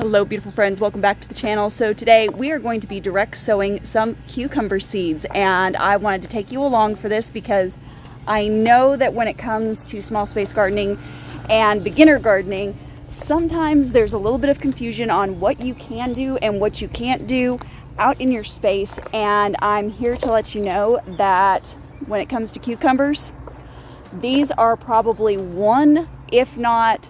Hello beautiful friends, welcome back to the channel. So today we are going to be direct sowing some cucumber seeds, and I wanted to take you along for this because I know that when it comes to small space gardening and beginner gardening, sometimes there's a little bit of confusion on what you can do and what you can't do out in your space, and I'm here to let you know that when it comes to cucumbers, these are probably one, if not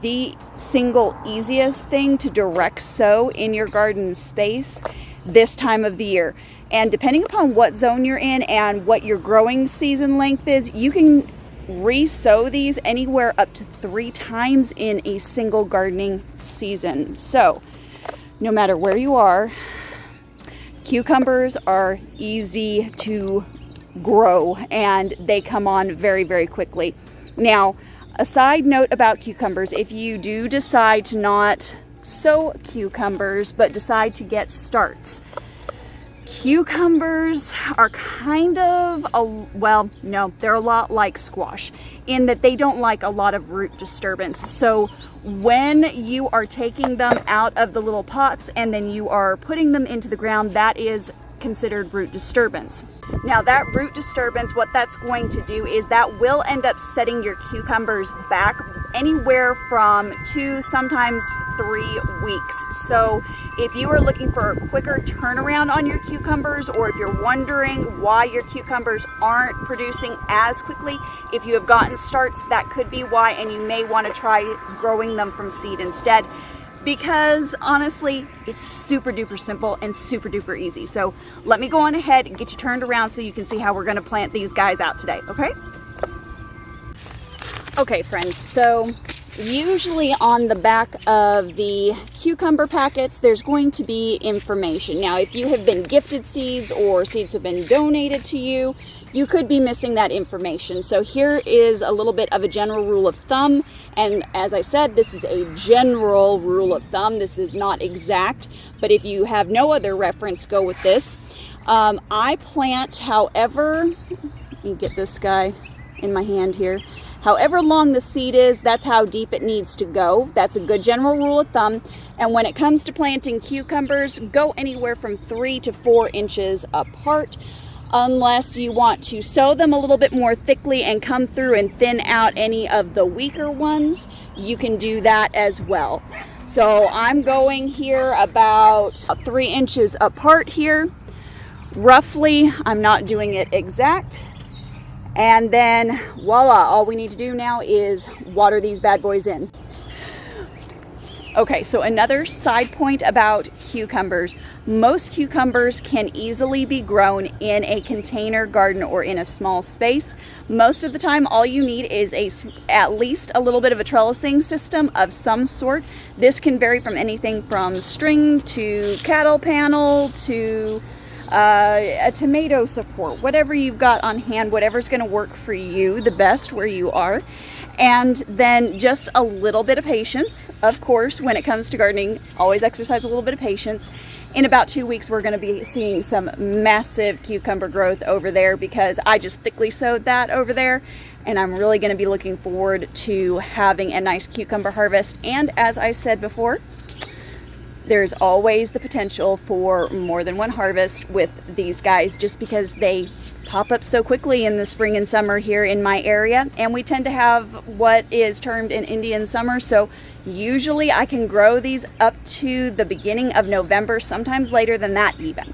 the single easiest thing to direct sow in your garden space this time of the year. And depending upon what zone you're in and what your growing season length is, you can re-sow these anywhere up to 3 times in a single gardening season. So no matter where you are, cucumbers are easy to grow and they come on very, very quickly. Now, a side note about cucumbers: if you do decide to not sow cucumbers but decide to get starts, cucumbers are kind of they're a lot like squash in that they don't like a lot of root disturbance. So when you are taking them out of the little pots and then you are putting them into the ground, that is considered root disturbance. Now that root disturbance, what that's going to do is that will end up setting your cucumbers back anywhere from 2, sometimes 3 weeks. So if you are looking for a quicker turnaround on your cucumbers, or if you're wondering why your cucumbers aren't producing as quickly, if you have gotten starts, that could be why, and you may want to try growing them from seed instead. Because honestly, it's super duper simple and super duper easy. So let me go on ahead and get you turned around so you can see how we're going to plant these guys out today, okay? Okay friends, so usually on the back of the cucumber packets, there's going to be information. Now, if you have been gifted seeds or seeds have been donated to you, you could be missing that information. So here is a little bit of a general rule of thumb. And as I said, this is a general rule of thumb. This is not exact, but if you have no other reference, go with this. I plant however, let me get this guy in my hand here. However long the seed is, that's how deep it needs to go. That's a good general rule of thumb. And when it comes to planting cucumbers, go anywhere from 3 to 4 inches apart. Unless you want to sow them a little bit more thickly and come through and thin out any of the weaker ones, you can do that as well. So I'm going here about 3 inches apart here, roughly. I'm not doing it exact. And then voila, all we need to do now is water these bad boys in. Okay, so another side point about cucumbers. Most cucumbers can easily be grown in a container garden or in a small space. Most of the time, all you need is at least a little bit of a trellising system of some sort. This can vary from anything from string to cattle panel to a tomato support, whatever you've got on hand, whatever's going to work for you the best where you are. And then just a little bit of patience, of course, when it comes to gardening. Always exercise a little bit of patience. In about 2 weeks, we're going to be seeing some massive cucumber growth over there because I just thickly sowed that over there, and I'm really going to be looking forward to having a nice cucumber harvest. And as I said before, there's always the potential for more than one harvest with these guys just because they pop up so quickly in the spring and summer here in my area, and we tend to have what is termed an Indian summer. So usually I can grow these up to the beginning of November, sometimes later than that even.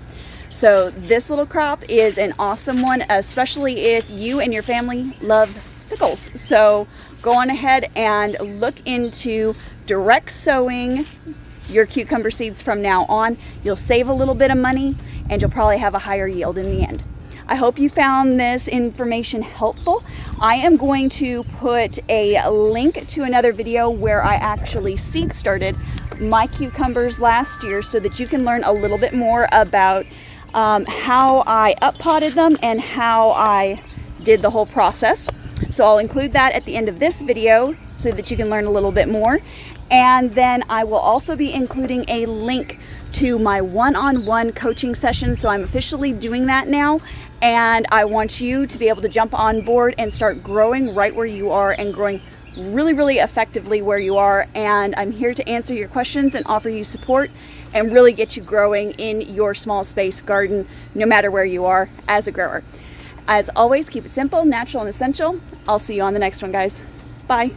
So this little crop is an awesome one, especially if you and your family love pickles. So go on ahead and look into direct sowing your cucumber seeds from now on. You'll save a little bit of money and you'll probably have a higher yield in the end. I hope you found this information helpful. I am going to put a link to another video where I actually seed started my cucumbers last year so that you can learn a little bit more about how I up-potted them and how I did the whole process. So I'll include that at the end of this video so that you can learn a little bit more. And then I will also be including a link to my one-on-one coaching session. So I'm officially doing that now, and I want you to be able to jump on board and start growing right where you are and growing really effectively where you are, and I'm here to answer your questions and offer you support and really get you growing in your small space garden, no matter where you are as a grower. As always, keep it simple, natural, and essential. I'll see you on the next one, guys. Bye.